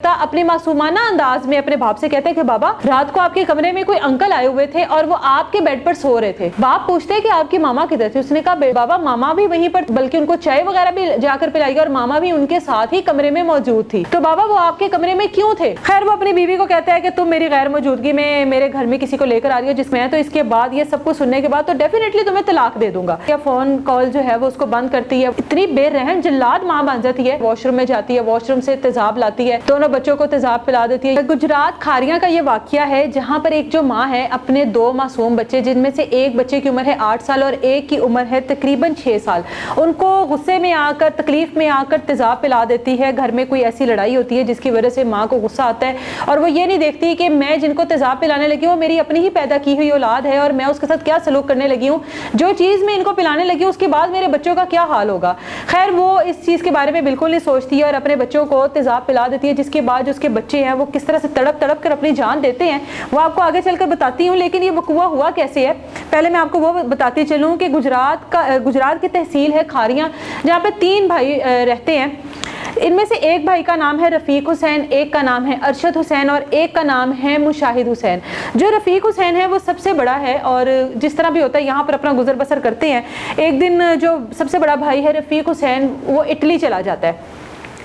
اپنے معصومانہ انداز میں اپنے باپ سے کہتے ہیں کہ بابا رات کو آپ کے کمرے میں کوئی انکل آئے ہوئے تھے اور وہ آپ کے بیڈ پر سو رہے تھے۔ باپ پوچھتے ہیں کہ آپ کی ماما کدھر تھی؟ اس نے کہا بابا ماما بھی وہیں پر، بلکہ ان کو چائے وغیرہ بھی جا کر پلائی گئی اور ماما بھی ان کے ساتھ ہی کمرے میں موجود تھی، تو بابا وہ آپ کے کمرے میں کیوں تھے؟ خیر وہ اپنی بیوی کو کہتا ہے کہ تم میری غیر موجودگی میں میرے گھر میں کسی کو لے کر آ رہی ہو جس میں تو اس کے بعد یہ سب کچھ سننے کے بعد تو ڈیفینیٹلی تمہیں طلاق دے دوں گا۔ یا فون کال جو ہے وہ اس کو بند کرتی ہے، اتنی بے رحم جلاد ماں بن جاتی ہے، واش روم میں جاتی ہے، واش روم سے تیزاب لاتی ہے، دونوں بچوں کو تیزاب پلا دیتی ہے۔ گجرات کھاریاں کا یہ واقعہ ہے جہاں پر ایک جو ماں ہے اپنے دو معصوم بچے، جن میں سے ایک بچے کی عمر ہے 8 سال اور ایک کی عمر ہے تقریباً 6 سال، ان کو غصے میں آ کر، تکلیف میں آ کر تیزاب پلا دیتی ہے۔ گھر میں کوئی ایسی لڑائی ہوتی ہے جس کی وجہ سے ماں کو غصہ آتا ہے اور وہ یہ نہیں دیکھتی کہ میں جن کو تیزاب پلانے لگی ہوں وہ میری اپنی ہی پیدا کی ہوئی اولاد ہے اور میں اس کے ساتھ کیا سلوک کرنے لگی ہوں، جو چیز میں ان کو پلانے لگی ہوں اس کے بعد میرے بچوں کا کیا حال ہوگا۔ خیر وہ اس چیز کے بارے میں بالکل نہیں سوچتی ہے اور اپنے بچوں کو تیزاب پلا دیتی ہے، جس کے بعد جو اس کے بچے ہیں وہ کس طرح سے تڑپ تڑپ کر اپنی جان دیتے ہیں وہ آپ کو آگے چل کر بتاتی ہوں۔ لیکن یہ وقوع ہوا کیسے ہے پہلے میں آپ کو وہ بتاتی چلوں کہ گجرات کی تحصیل ہے کھاریاں، جہاں پہ 3 بھائی رہتے ہیں۔ ان میں سے ایک بھائی کا نام ہے رفیق حسین، ایک کا نام ہے ارشد حسین اور ایک کا نام ہے مشاہد حسین۔ جو رفیق حسین ہے وہ سب سے بڑا ہے اور جس طرح بھی ہوتا ہے یہاں پر اپنا گزر بسر کرتے ہیں۔ ایک دن جو سب سے بڑا بھائی ہے رفیق حسین وہ اٹلی چلا جاتا ہے،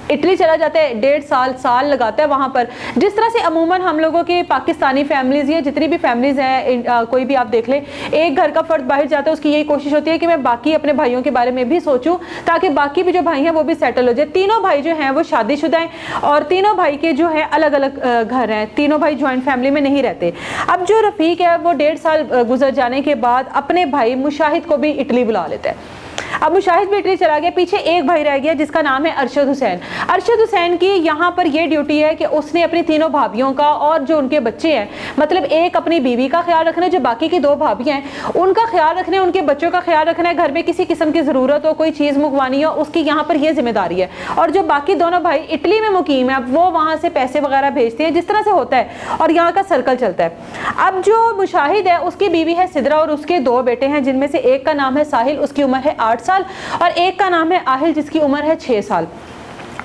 1.5 سال لگاتا ہے وہاں پر۔ جس طرح سے عموماً ہم لوگوں کی پاکستانی فیملیز یا جتنی بھی فیملیز ہیں، کوئی بھی آپ دیکھ لیں، ایک گھر کا فرد باہر جاتا ہے اس کی یہی کوشش ہوتی ہے کہ میں باقی اپنے بھائیوں کے بارے میں بھی سوچوں تاکہ باقی بھی جو بھائی ہیں وہ بھی سیٹل ہو جائے۔ تینوں بھائی جو ہیں وہ شادی شدہ ہیں اور تینوں بھائی کے جو ہے الگ الگ گھر ہیں، تینوں بھائی جوائنٹ فیملی میں نہیں رہتے۔ اب جو رفیق ہے وہ 1.5 سال گزر جانے کے بعد اپنے بھائی مشاہد کو بھی اٹلی بلا لیتا ہے۔ اب مشاہد بھی اٹلی چلا گیا، پیچھے ایک بھائی رہ گیا جس کا نام ہے ارشد حسین۔ ارشد حسین کی یہاں پر یہ ڈیوٹی ہے کہ اس نے اپنی تینوں بھابھیوں کا اور جو ان کے بچے ہیں، مطلب ایک اپنی بیوی کا خیال رکھنا ہے، جو باقی کی 2 بھابھی ہیں ان کا خیال رکھنا ہے، ان کے بچوں کا خیال رکھنا ہے، گھر میں کسی قسم کی ضرورت ہو، کوئی چیز منگوانی ہو، اس کی یہاں پر یہ ذمہ داری ہے۔ اور جو باقی دونوں بھائی اٹلی میں مقیم ہیں وہ وہاں سے پیسے وغیرہ بھیجتے ہیں، جس طرح سے ہوتا ہے اور یہاں کا سرکل چلتا ہے۔ اب جو مشاہد ہے اس کی بیوی ہے سدرا اور اس کے 2 بیٹے ہیں، جن میں سے ایک کا نام ہے ساحل، اس کی عمر ہے 8 سال اور ایک کا نام ہے آہل جس کی عمر ہے 6 سال۔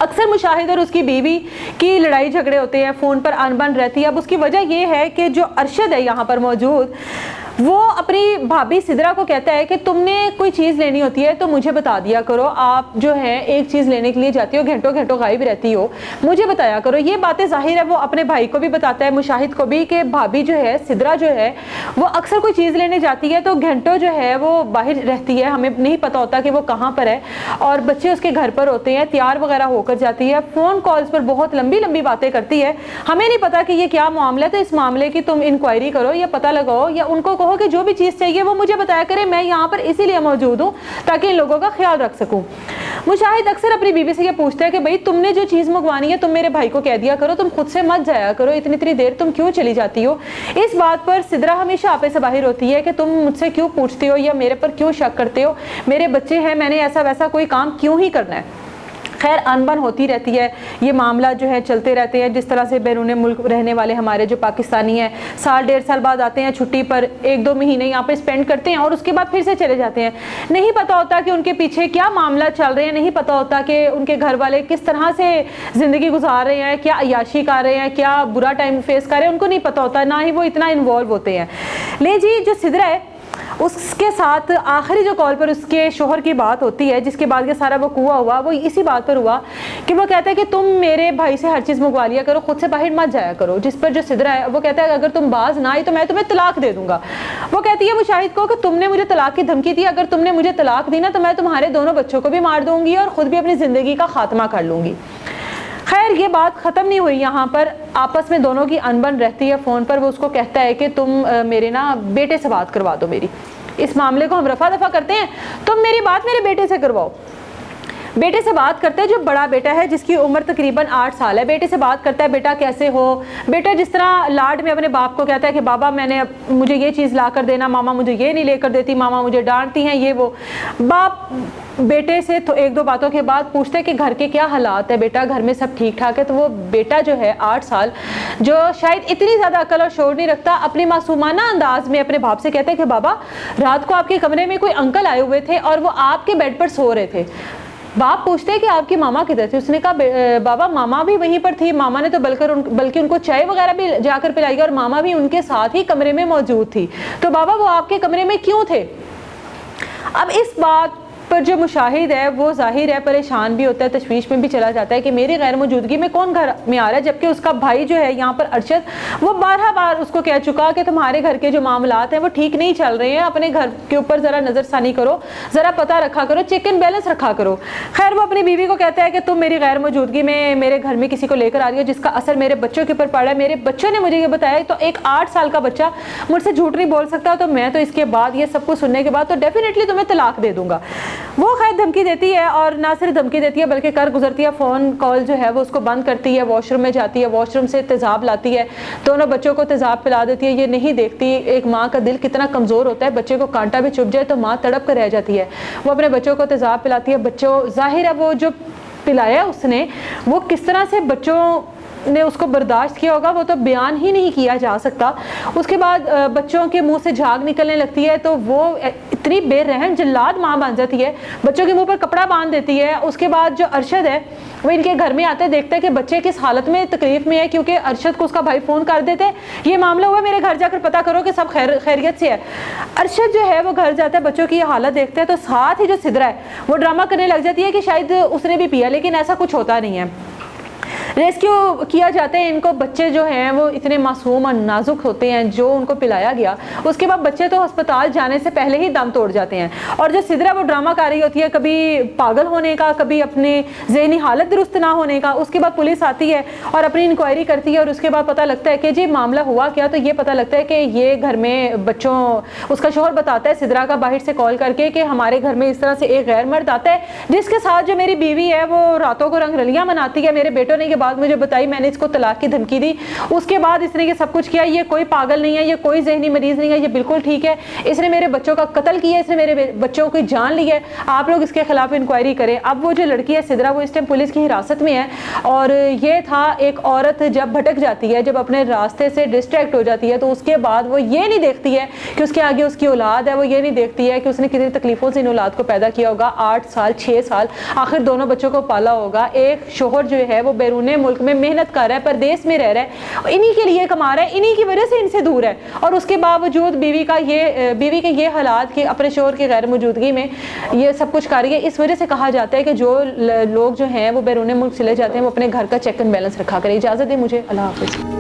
اکثر مشاہد اور اس کی بیوی کی لڑائی جھگڑے ہوتے ہیں، فون پر ان بن رہتی ہے۔ اب اس کی وجہ یہ ہے کہ جو ارشد ہے یہاں پر موجود وہ اپنی بھابھی سدرا کو کہتا ہے کہ تم نے کوئی چیز لینی ہوتی ہے تو مجھے بتا دیا کرو، آپ جو ہے ایک چیز لینے کے لیے جاتی ہو گھنٹوں گھنٹوں غائب رہتی ہو، مجھے بتایا کرو۔ یہ باتیں ظاہر ہے وہ اپنے بھائی کو بھی بتاتا ہے، مشاہد کو بھی، کہ بھابھی جو ہے سدرا جو ہے وہ اکثر کوئی چیز لینے جاتی ہے تو گھنٹوں جو ہے وہ باہر رہتی ہے، ہمیں نہیں پتا ہوتا کہ وہ کہاں پر ہے اور بچے اس کے گھر پر ہوتے ہیں، تیار وغیرہ ہو کر جاتی ہے، فون کالز پر بہت لمبی لمبی باتیں کرتی ہے، ہمیں نہیں پتا کہ یہ کیا معاملہ ہے، تو اس معاملے کی تم انکوائری کرو یا پتہ لگاؤ یا ان کو کہو کہ جو بھی چیز چاہیے وہ مجھے بتایا کرے، میں یہاں پر اسی لیے موجود ہوں تاکہ ان لوگوں کا خیال رکھ سکوں۔ مشاہد اکثر اپنی بیوی سے یہ پوچھتا ہے کہ بھئی تم نے جو چیز منگوانی ہے تم میرے بھائی کو کہہ دیا کرو، تم خود سے مت جایا کرو، اتنی دیر تم کیوں چلی جاتی ہو۔ اس بات پر سدرا ہمیشہ آپے سے باہر ہوتی ہے کہ تم مجھ سے کیوں پوچھتے ہو یا میرے پر کیوں شک کرتے ہو، میرے بچے ہیں، میں نے ایسا ویسا کوئی کام کیوں ہی کرنا ہے۔ خیر انبن ہوتی رہتی ہے، یہ معاملہ جو ہے چلتے رہتے ہیں۔ جس طرح سے بیرون ملک رہنے والے ہمارے جو پاکستانی ہیں 1.5 سال بعد آتے ہیں چھٹی پر، 1-2 مہینے یہاں پہ اسپینڈ کرتے ہیں اور اس کے بعد پھر سے چلے جاتے ہیں۔ نہیں پتا ہوتا کہ ان کے پیچھے کیا معاملہ چل رہے ہیں، نہیں پتا ہوتا کہ ان کے گھر والے کس طرح سے زندگی گزار رہے ہیں، کیا عیاشی کر رہے ہیں، کیا برا ٹائم فیس کر رہے ہیں، ان کو نہیں پتا ہوتا، نہ ہی وہ اتنا انوالو ہوتے ہیں۔ لے جی جو سدرا ہے اس کے ساتھ آخری جو کال پر اس کے شوہر کی بات ہوتی ہے، جس کے بعد یہ سارا وقوع ہوا وہ اسی بات پر ہوا کہ وہ کہتا ہے کہ تم میرے بھائی سے ہر چیز منگوا لیا کرو، خود سے باہر مت جایا کرو۔ جس پر جو سدرا ہے وہ کہتا ہے اگر تم باز نہ آئی تو میں تمہیں طلاق دے دوں گا۔ وہ کہتی ہے مشاہد کو کہ تم نے مجھے طلاق کی دھمکی دی، اگر تم نے مجھے طلاق دی نا تو میں تمہارے دونوں بچوں کو بھی مار دوں گی اور خود بھی اپنی زندگی کا خاتمہ کر لوں گی۔ خیر یہ بات ختم نہیں ہوئی، یہاں پر آپس میں دونوں کی انبن رہتی ہے۔ فون پر وہ اس کو کہتا ہے کہ تم میرے نا بیٹے سے بات کروا دو میری، اس معاملے کو ہم رفع دفع کرتے ہیں، تم میری بات میرے بیٹے سے کرواؤ۔ بیٹے سے بات کرتے ہیں، جو بڑا بیٹا ہے جس کی عمر تقریباً 8 سال ہے، بیٹے سے بات کرتا ہے بیٹا کیسے ہو۔ بیٹا جس طرح لاڈ میں اپنے باپ کو کہتا ہے کہ بابا مجھے یہ چیز لا کر دینا، ماما مجھے یہ نہیں لے کر دیتی، ماما مجھے ڈانٹتی ہیں، یہ وہ۔ باپ بیٹے سے 1-2 باتوں کے بعد پوچھتے ہیں کہ گھر کے کیا حالات ہے بیٹا، گھر میں سب ٹھیک ٹھاک ہے؟ تو وہ بیٹا جو ہے 8 سال جو شاید اتنی زیادہ عقل اور شعور نہیں رکھتا، اپنی معصومانہ انداز میں اپنے باپ سے کہتے ہیں کہ بابا رات کو آپ کے کمرے میں کوئی انکل آئے ہوئے تھے اور وہ آپ کے بیڈ پر سو رہے تھے۔ باپ پوچھتے ہیں کہ آپ کی ماما کدھر تھی؟ اس نے کہا بابا ماما بھی وہیں پر تھی, ماما نے تو بلکہ ان کو چائے وغیرہ بھی جا کر پلائی اور ماما بھی ان کے ساتھ ہی کمرے میں موجود تھی, تو بابا وہ آپ کے کمرے میں کیوں تھے؟ اب اس بات پر جو مشاہد ہے وہ ظاہر ہے پریشان بھی ہوتا ہے, تشویش میں بھی چلا جاتا ہے کہ میری غیر موجودگی میں کون گھر میں آ رہا ہے, جبکہ اس کا بھائی جو ہے یہاں پر ارشد وہ بارہ بار اس کو کہہ چکا کہ تمہارے گھر کے جو معاملات ہیں وہ ٹھیک نہیں چل رہے ہیں, اپنے گھر کے اوپر ذرا نظر ثانی کرو, ذرا پتہ رکھا کرو, چیک اینڈ بیلنس رکھا کرو. خیر وہ اپنی بیوی کو کہتا ہے کہ تم میری غیر موجودگی میں میرے گھر میں کسی کو لے کر آ رہی ہو جس کا اثر میرے بچوں کے اوپر پڑ رہا ہے, میرے بچوں نے مجھے یہ بتایا, تو ایک 8 سال کا بچہ مجھ سے جھوٹ نہیں بول سکتا, تو میں تو اس کے بعد یہ سب کچھ سننے کے بعد تو ڈیفینیٹلی تمہیں طلاق دے دوں گا. وہ خیر دھمکی دیتی ہے, اور نہ صرف دھمکی دیتی ہے بلکہ کر گزرتی ہے, فون کال جو ہے وہ اس کو بند کرتی ہے, واش روم میں جاتی ہے, واش روم سے تیزاب لاتی ہے, دونوں بچوں کو تیزاب پلا دیتی ہے. یہ نہیں دیکھتی ایک ماں کا دل کتنا کمزور ہوتا ہے, بچے کو کانٹا بھی چبھ جائے تو ماں تڑپ کر رہ جاتی ہے. وہ اپنے بچوں کو تیزاب پلاتی ہے, بچوں ظاہر ہے وہ جو پلایا اس نے وہ کس طرح سے بچوں نے اس کو برداشت کیا ہوگا وہ تو بیان ہی نہیں کیا جا سکتا. اس کے بعد بچوں کے منہ سے جھاگ نکلنے لگتی ہے, تو وہ اتنی بے رحم جلاد ماں بن جاتی ہے, بچوں کے منہ پر کپڑا باندھ دیتی ہے. اس کے بعد جو ارشد ہے وہ ان کے گھر میں آتے دیکھتا ہے کہ بچے کس حالت میں تکلیف میں ہے, کیونکہ ارشد کو اس کا بھائی فون کر دیتے یہ معاملہ ہوا, میرے گھر جا کر پتہ کرو کہ سب خیریت سے ہے. ارشد جو ہے وہ گھر جاتا ہے, بچوں کی یہ حالت دیکھتا ہے, تو ساتھ ہی جو سدرا ہے وہ ڈرامہ کرنے لگ جاتی ہے کہ شاید اس نے بھی پیا, لیکن ایسا کچھ ہوتا نہیں ہے. ریسکیو کیا جاتے ہیں ان کو, بچے جو ہیں وہ اتنے معصوم اور نازک ہوتے ہیں جو ان کو پلایا گیا. اس کے بعد بچے تو ہسپتال جانے سے پہلے ہی دم توڑ جاتے ہیں, اور جو سدرا وہ ڈرامہ کر رہی ہوتی ہے کبھی پاگل ہونے کا, کبھی اپنی ذہنی حالت درست نہ ہونے کا. اس کے بعد پولیس آتی ہے اور اپنی انکوائری کرتی ہے, اور اس کے بعد پتہ لگتا ہے کہ جی معاملہ ہوا کیا. تو یہ پتہ لگتا ہے کہ یہ گھر میں بچوں, اس کا شوہر بتاتا ہے سدرا کا باہر سے کال کر کے کہ ہمارے گھر میں اس طرح سے ایک غیر مرد آتا ہے جس کے ساتھ جو میری بیوی ہے وہ راتوں کو رنگ رلیاں مناتی ہے. میرے بیٹوں نے یہ بات مجھے بتائی, میں نے اس کو طلاق کی دھمکی دی, اس کے بعد اس نے یہ سب کچھ کیا. یہ کوئی پاگل نہیں ہے, یہ کوئی ذہنی مریض نہیں ہے, یہ بالکل ٹھیک ہے. اس نے میرے بچوں کا قتل کیا, اس نے میرے بچوں کی جان لی ہے. آپ لوگ اس کے خلاف انکوائری کریں. اب وہ جو لڑکی ہے سدرا وہ اس ٹائم پولیس کی حراست میں ہے, اور یہ تھا ایک عورت جب بھٹک جاتی ہے, جب اپنے راستے سے ڈسٹریکٹ ہو جاتی ہے, تو اس کے بعد وہ یہ نہیں دیکھتی ہے کہ اس کے آگے اس کی اولاد ہے, وہ یہ نہیں دیکھتی ہے کہ اس نے کتنی تکلیفوں سے ان اولاد کو پیدا کیا ہوگا, 8 سال 6 سال آخر دونوں بچوں کو پالا ہوگا. ایک شوہر جو ہے وہ بیرون ملک میں محنت کر رہا ہے, پردیس میں رہ رہا ہے, انہی کے لیے کما رہا ہے, انہی کی وجہ سے ان سے دور ہے, اور اس کے باوجود بیوی کے یہ حالات کہ اپنے شوہر کی غیر موجودگی میں یہ سب کچھ کر رہی ہے. اس وجہ سے کہا جاتا ہے کہ جو لوگ جو ہیں وہ بیرون ملک چلے جاتے ہیں وہ اپنے گھر کا چیک اینڈ بیلنس رکھا کریں. اجازت دیں مجھے, اللہ حافظ.